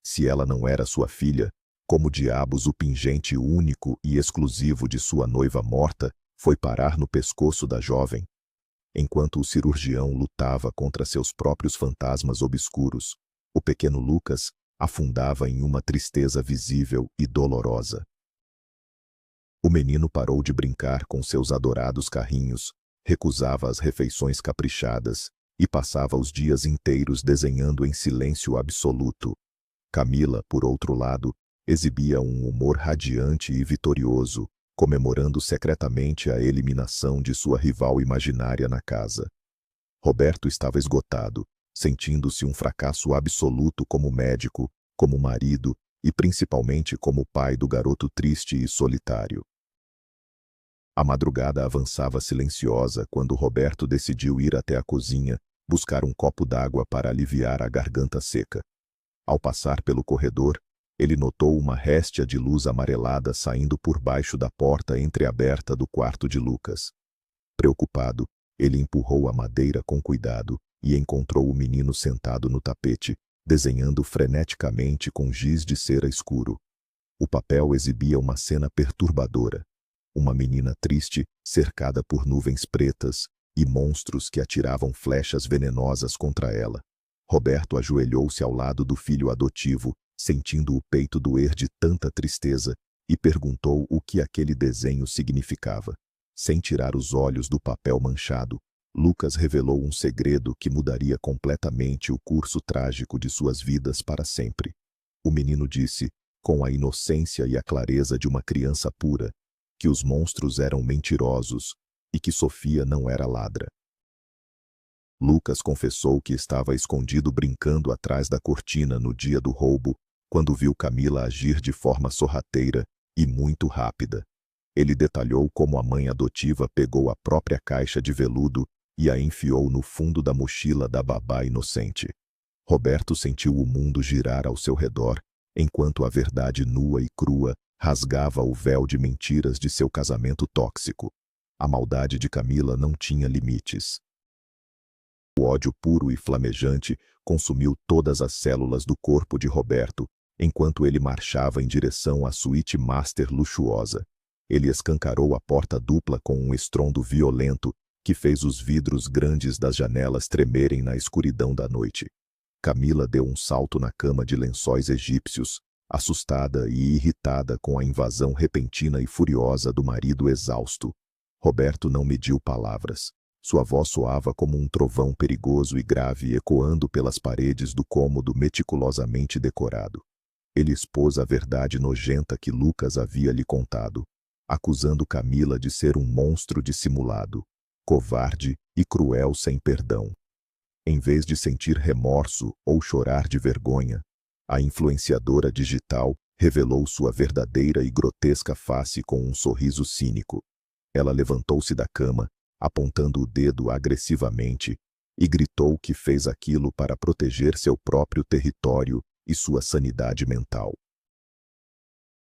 Se ela não era sua filha, como diabos o pingente único e exclusivo de sua noiva morta foi parar no pescoço da jovem? Enquanto o cirurgião lutava contra seus próprios fantasmas obscuros, o pequeno Lucas afundava em uma tristeza visível e dolorosa. O menino parou de brincar com seus adorados carrinhos, recusava as refeições caprichadas e passava os dias inteiros desenhando em silêncio absoluto. Camila, por outro lado, exibia um humor radiante e vitorioso, comemorando secretamente a eliminação de sua rival imaginária na casa. Roberto estava esgotado, sentindo-se um fracasso absoluto como médico, como marido e principalmente como pai do garoto triste e solitário. A madrugada avançava silenciosa quando Roberto decidiu ir até a cozinha, buscar um copo d'água para aliviar a garganta seca. Ao passar pelo corredor, ele notou uma réstia de luz amarelada saindo por baixo da porta entreaberta do quarto de Lucas. Preocupado, ele empurrou a madeira com cuidado e encontrou o menino sentado no tapete, desenhando freneticamente com giz de cera escuro. O papel exibia uma cena perturbadora. Uma menina triste, cercada por nuvens pretas e monstros que atiravam flechas venenosas contra ela. Roberto ajoelhou-se ao lado do filho adotivo, sentindo o peito doer de tanta tristeza, e perguntou o que aquele desenho significava. Sem tirar os olhos do papel manchado, Lucas revelou um segredo que mudaria completamente o curso trágico de suas vidas para sempre. O menino disse, com a inocência e a clareza de uma criança pura, que os monstros eram mentirosos e que Sofia não era ladra. Lucas confessou que estava escondido brincando atrás da cortina no dia do roubo, quando viu Camila agir de forma sorrateira e muito rápida. Ele detalhou como a mãe adotiva pegou a própria caixa de veludo e a enfiou no fundo da mochila da babá inocente. Roberto sentiu o mundo girar ao seu redor, enquanto a verdade nua e crua rasgava o véu de mentiras de seu casamento tóxico. A maldade de Camila não tinha limites. O ódio puro e flamejante consumiu todas as células do corpo de Roberto, enquanto ele marchava em direção à suíte master luxuosa. Ele escancarou a porta dupla com um estrondo violento que fez os vidros grandes das janelas tremerem na escuridão da noite. Camila deu um salto na cama de lençóis egípcios, assustada e irritada com a invasão repentina e furiosa do marido exausto. Roberto não mediu palavras. Sua voz soava como um trovão perigoso e grave ecoando pelas paredes do cômodo meticulosamente decorado. Ele expôs a verdade nojenta que Lucas havia lhe contado, acusando Camila de ser um monstro dissimulado, covarde e cruel sem perdão. Em vez de sentir remorso ou chorar de vergonha, a influenciadora digital revelou sua verdadeira e grotesca face com um sorriso cínico. Ela levantou-se da cama, apontando o dedo agressivamente, e gritou que fez aquilo para proteger seu próprio território e sua sanidade mental.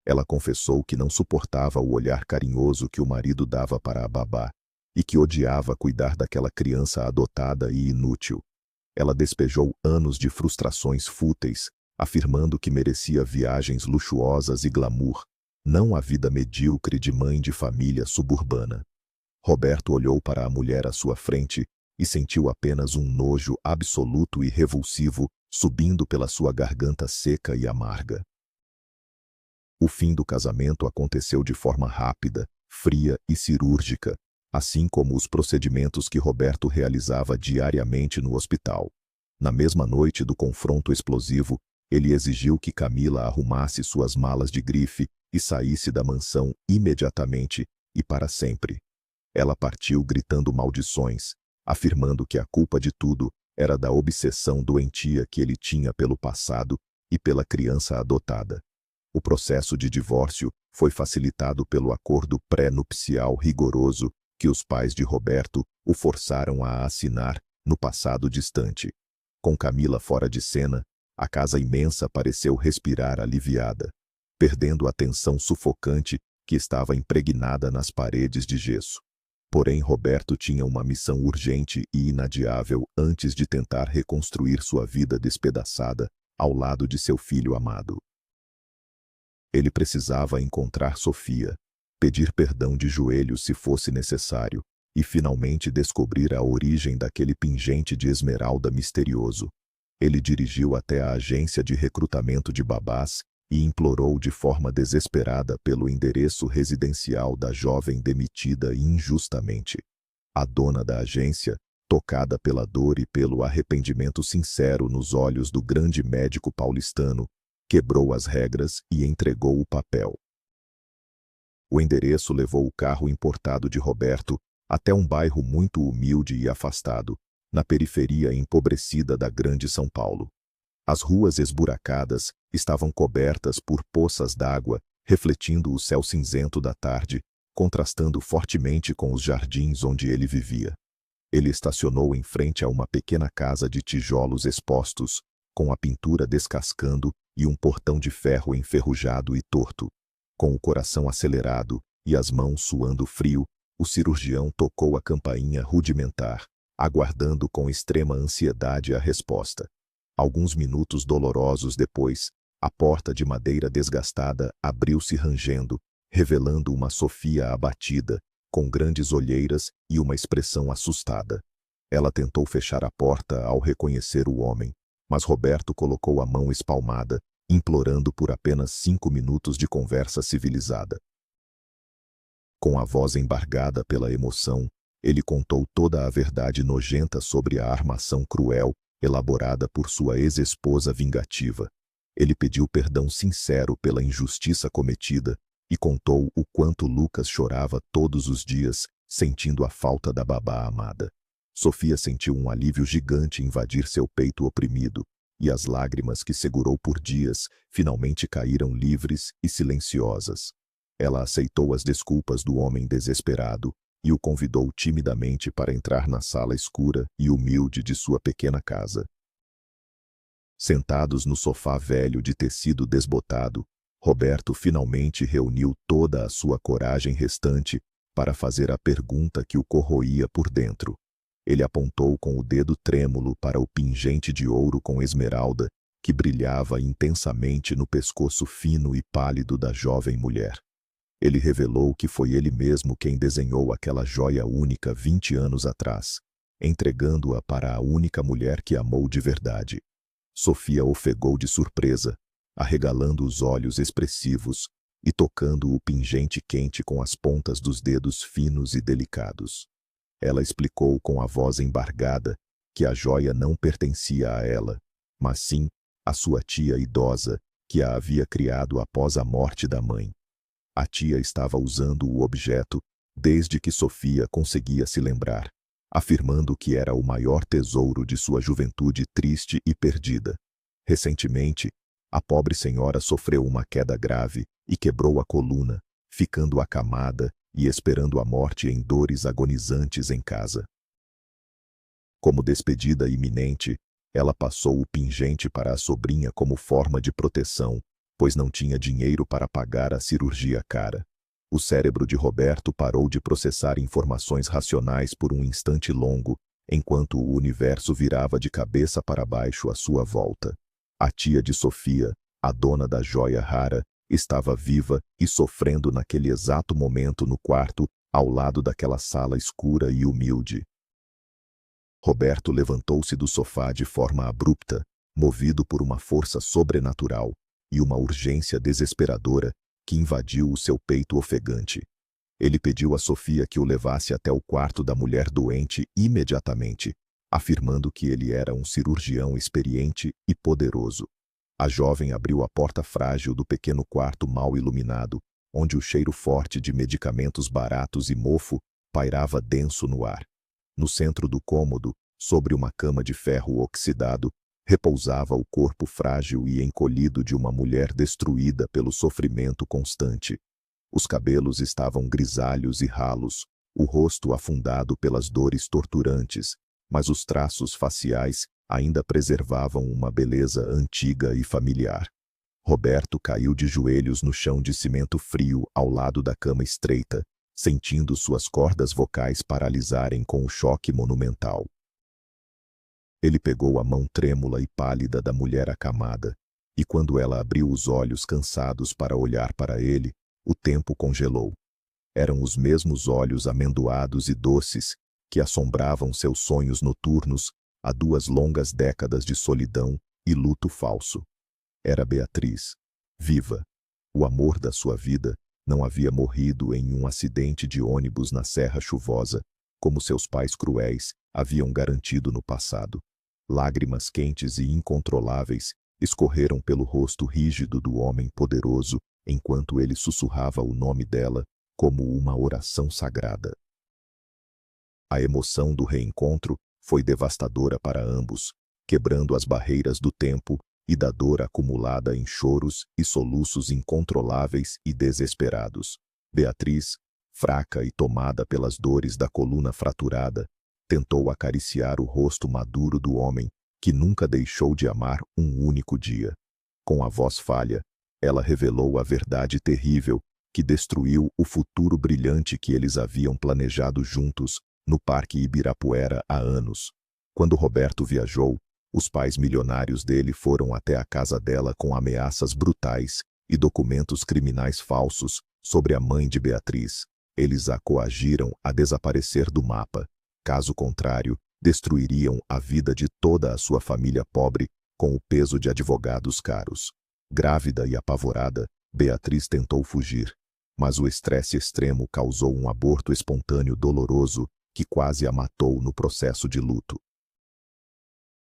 Ela confessou que não suportava o olhar carinhoso que o marido dava para a babá, e que odiava cuidar daquela criança adotada e inútil. Ela despejou anos de frustrações fúteis, afirmando que merecia viagens luxuosas e glamour, não a vida medíocre de mãe de família suburbana. Roberto olhou para a mulher à sua frente e sentiu apenas um nojo absoluto e revulsivo subindo pela sua garganta seca e amarga. O fim do casamento aconteceu de forma rápida, fria e cirúrgica, assim como os procedimentos que Roberto realizava diariamente no hospital. Na mesma noite do confronto explosivo, ele exigiu que Camila arrumasse suas malas de grife e saísse da mansão imediatamente e para sempre. Ela partiu gritando maldições, afirmando que a culpa de tudo era da obsessão doentia que ele tinha pelo passado e pela criança adotada. O processo de divórcio foi facilitado pelo acordo pré-nupcial rigoroso que os pais de Roberto o forçaram a assinar no passado distante. Com Camila fora de cena, a casa imensa pareceu respirar aliviada, perdendo a tensão sufocante que estava impregnada nas paredes de gesso. Porém, Roberto tinha uma missão urgente e inadiável antes de tentar reconstruir sua vida despedaçada ao lado de seu filho amado. Ele precisava encontrar Sofia, pedir perdão de joelhos se fosse necessário, e finalmente descobrir a origem daquele pingente de esmeralda misterioso. Ele dirigiu até a agência de recrutamento de babás e implorou de forma desesperada pelo endereço residencial da jovem demitida injustamente. A dona da agência, tocada pela dor e pelo arrependimento sincero nos olhos do grande médico paulistano, quebrou as regras e entregou o papel. O endereço levou o carro importado de Roberto até um bairro muito humilde e afastado, na periferia empobrecida da grande São Paulo. As ruas esburacadas estavam cobertas por poças d'água, refletindo o céu cinzento da tarde, contrastando fortemente com os jardins onde ele vivia. Ele estacionou em frente a uma pequena casa de tijolos expostos, com a pintura descascando e um portão de ferro enferrujado e torto. Com o coração acelerado e as mãos suando frio, o cirurgião tocou a campainha rudimentar, aguardando com extrema ansiedade a resposta. Alguns minutos dolorosos depois, a porta de madeira desgastada abriu-se rangendo, revelando uma Sofia abatida, com grandes olheiras e uma expressão assustada. Ela tentou fechar a porta ao reconhecer o homem, mas Roberto colocou a mão espalmada, implorando por apenas 5 minutos de conversa civilizada. Com a voz embargada pela emoção, ele contou toda a verdade nojenta sobre a armação cruel elaborada por sua ex-esposa vingativa. Ele pediu perdão sincero pela injustiça cometida e contou o quanto Lucas chorava todos os dias, sentindo a falta da babá amada. Sofia sentiu um alívio gigante invadir seu peito oprimido, e as lágrimas que segurou por dias finalmente caíram livres e silenciosas. Ela aceitou as desculpas do homem desesperado e o convidou timidamente para entrar na sala escura e humilde de sua pequena casa. Sentados no sofá velho de tecido desbotado, Roberto finalmente reuniu toda a sua coragem restante para fazer a pergunta que o corroía por dentro. Ele apontou com o dedo trêmulo para o pingente de ouro com esmeralda que brilhava intensamente no pescoço fino e pálido da jovem mulher. Ele revelou que foi ele mesmo quem desenhou aquela joia única 20 anos atrás, entregando-a para a única mulher que amou de verdade. Sofia ofegou de surpresa, arregalando os olhos expressivos e tocando o pingente quente com as pontas dos dedos finos e delicados. Ela explicou com a voz embargada que a joia não pertencia a ela, mas sim à sua tia idosa, que a havia criado após a morte da mãe. A tia estava usando o objeto desde que Sofia conseguia se lembrar, afirmando que era o maior tesouro de sua juventude triste e perdida. Recentemente, a pobre senhora sofreu uma queda grave e quebrou a coluna, ficando acamada e esperando a morte em dores agonizantes em casa. Como despedida iminente, ela passou o pingente para a sobrinha como forma de proteção, pois não tinha dinheiro para pagar a cirurgia cara. O cérebro de Roberto parou de processar informações racionais por um instante longo, enquanto o universo virava de cabeça para baixo à sua volta. A tia de Sofia, a dona da joia rara, estava viva e sofrendo naquele exato momento no quarto, ao lado daquela sala escura e humilde. Roberto levantou-se do sofá de forma abrupta, movido por uma força sobrenatural e uma urgência desesperadora que invadiu o seu peito ofegante. Ele pediu a Sofia que o levasse até o quarto da mulher doente imediatamente, afirmando que ele era um cirurgião experiente e poderoso. A jovem abriu a porta frágil do pequeno quarto mal iluminado, onde o cheiro forte de medicamentos baratos e mofo pairava denso no ar. No centro do cômodo, sobre uma cama de ferro oxidado, repousava o corpo frágil e encolhido de uma mulher destruída pelo sofrimento constante. Os cabelos estavam grisalhos e ralos, o rosto afundado pelas dores torturantes, mas os traços faciais ainda preservavam uma beleza antiga e familiar. Roberto caiu de joelhos no chão de cimento frio ao lado da cama estreita, sentindo suas cordas vocais paralisarem com o choque monumental. Ele pegou a mão trêmula e pálida da mulher acamada, e quando ela abriu os olhos cansados para olhar para ele, o tempo congelou. Eram os mesmos olhos amendoados e doces que assombravam seus sonhos noturnos há 2 longas décadas de solidão e luto falso. Era Beatriz, viva. O amor da sua vida não havia morrido em um acidente de ônibus na Serra Chuvosa, como seus pais cruéis haviam garantido no passado. Lágrimas quentes e incontroláveis escorreram pelo rosto rígido do homem poderoso enquanto ele sussurrava o nome dela como uma oração sagrada. A emoção do reencontro foi devastadora para ambos, quebrando as barreiras do tempo e da dor acumulada em choros e soluços incontroláveis e desesperados. Beatriz, fraca e tomada pelas dores da coluna fraturada, tentou acariciar o rosto maduro do homem, que nunca deixou de amar um único dia. Com a voz falha, ela revelou a verdade terrível que destruiu o futuro brilhante que eles haviam planejado juntos no Parque Ibirapuera há anos. Quando Roberto viajou, os pais milionários dele foram até a casa dela com ameaças brutais e documentos criminais falsos sobre a mãe de Beatriz. Eles a coagiram a desaparecer do mapa. Caso contrário, destruiriam a vida de toda a sua família pobre com o peso de advogados caros. Grávida e apavorada, Beatriz tentou fugir, mas o estresse extremo causou um aborto espontâneo doloroso que quase a matou no processo de luto.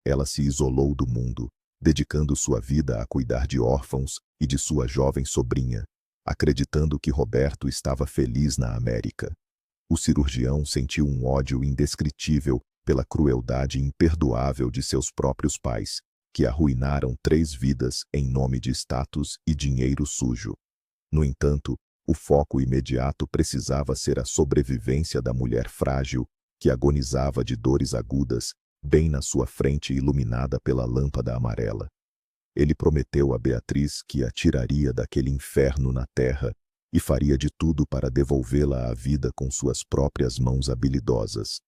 Ela se isolou do mundo, dedicando sua vida a cuidar de órfãos e de sua jovem sobrinha, acreditando que Roberto estava feliz na América. O cirurgião sentiu um ódio indescritível pela crueldade imperdoável de seus próprios pais, que arruinaram 3 vidas em nome de status e dinheiro sujo. No entanto, o foco imediato precisava ser a sobrevivência da mulher frágil, que agonizava de dores agudas, bem na sua frente iluminada pela lâmpada amarela. Ele prometeu a Beatriz que a tiraria daquele inferno na terra e faria de tudo para devolvê-la à vida com suas próprias mãos habilidosas.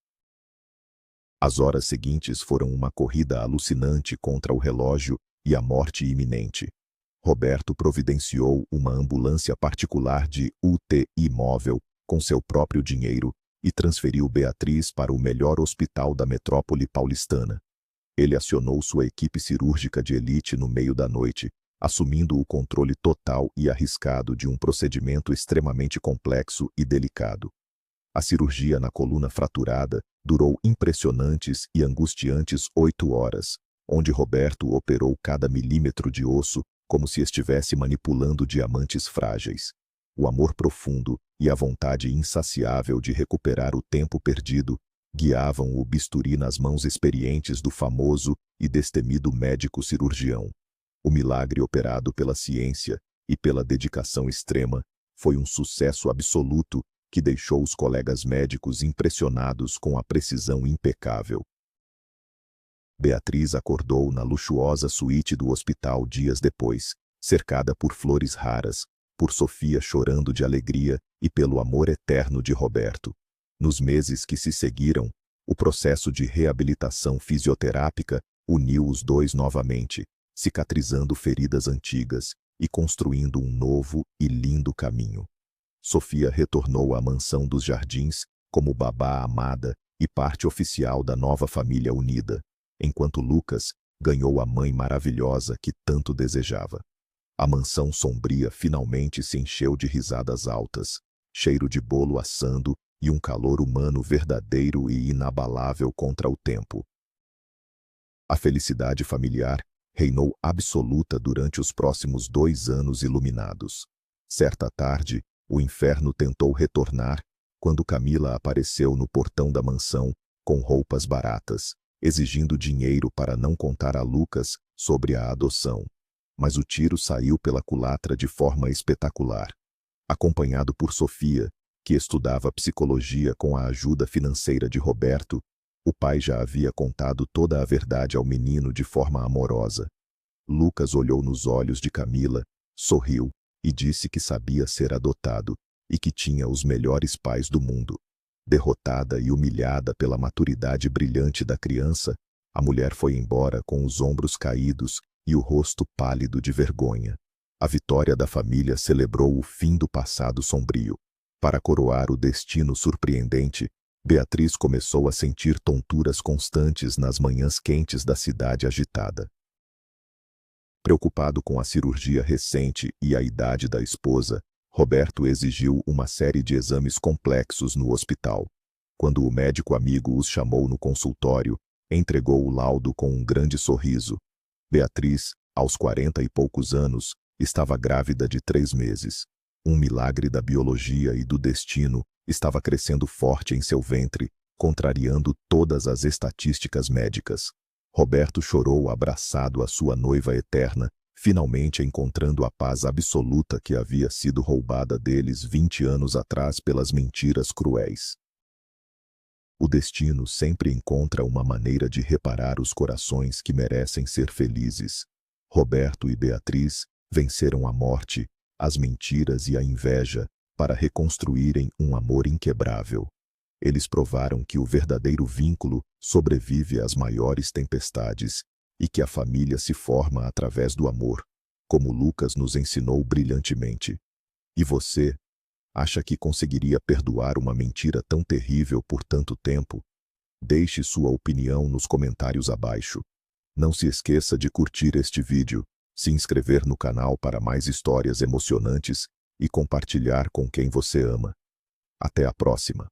As horas seguintes foram uma corrida alucinante contra o relógio e a morte iminente. Roberto providenciou uma ambulância particular de UTI móvel com seu próprio dinheiro e transferiu Beatriz para o melhor hospital da metrópole paulistana. Ele acionou sua equipe cirúrgica de elite no meio da noite, assumindo o controle total e arriscado de um procedimento extremamente complexo e delicado. A cirurgia na coluna fraturada durou impressionantes e angustiantes 8 horas, onde Roberto operou cada milímetro de osso como se estivesse manipulando diamantes frágeis. O amor profundo e a vontade insaciável de recuperar o tempo perdido guiavam o bisturi nas mãos experientes do famoso e destemido médico cirurgião. O milagre operado pela ciência e pela dedicação extrema foi um sucesso absoluto que deixou os colegas médicos impressionados com a precisão impecável. Beatriz acordou na luxuosa suíte do hospital dias depois, cercada por flores raras, por Sofia chorando de alegria e pelo amor eterno de Roberto. Nos meses que se seguiram, o processo de reabilitação fisioterápica uniu os dois novamente, cicatrizando feridas antigas e construindo um novo e lindo caminho. Sofia retornou à mansão dos Jardins como babá amada e parte oficial da nova família unida, enquanto Lucas ganhou a mãe maravilhosa que tanto desejava. A mansão sombria finalmente se encheu de risadas altas, cheiro de bolo assando e um calor humano verdadeiro e inabalável contra o tempo. A felicidade familiar reinou absoluta durante os próximos 2 anos iluminados. Certa tarde, o inferno tentou retornar quando Camila apareceu no portão da mansão com roupas baratas, exigindo dinheiro para não contar a Lucas sobre a adoção. Mas o tiro saiu pela culatra de forma espetacular. Acompanhado por Sofia, que estudava psicologia com a ajuda financeira de Roberto, o pai já havia contado toda a verdade ao menino de forma amorosa. Lucas olhou nos olhos de Camila, sorriu e disse que sabia ser adotado e que tinha os melhores pais do mundo. Derrotada e humilhada pela maturidade brilhante da criança, a mulher foi embora com os ombros caídos e o rosto pálido de vergonha. A vitória da família celebrou o fim do passado sombrio. Para coroar o destino surpreendente, Beatriz começou a sentir tonturas constantes nas manhãs quentes da cidade agitada. Preocupado com a cirurgia recente e a idade da esposa, Roberto exigiu uma série de exames complexos no hospital. Quando o médico amigo os chamou no consultório, entregou o laudo com um grande sorriso. Beatriz, aos 40 e poucos anos, estava grávida de 3 meses. Um milagre da biologia e do destino estava crescendo forte em seu ventre, contrariando todas as estatísticas médicas. Roberto chorou abraçado à sua noiva eterna, finalmente encontrando a paz absoluta que havia sido roubada deles 20 anos atrás pelas mentiras cruéis. O destino sempre encontra uma maneira de reparar os corações que merecem ser felizes. Roberto e Beatriz venceram a morte, as mentiras e a inveja para reconstruírem um amor inquebrável. Eles provaram que o verdadeiro vínculo sobrevive às maiores tempestades e que a família se forma através do amor, como Lucas nos ensinou brilhantemente. E você, acha que conseguiria perdoar uma mentira tão terrível por tanto tempo? Deixe sua opinião nos comentários abaixo. Não se esqueça de curtir este vídeo, se inscrever no canal para mais histórias emocionantes e compartilhar com quem você ama. Até a próxima!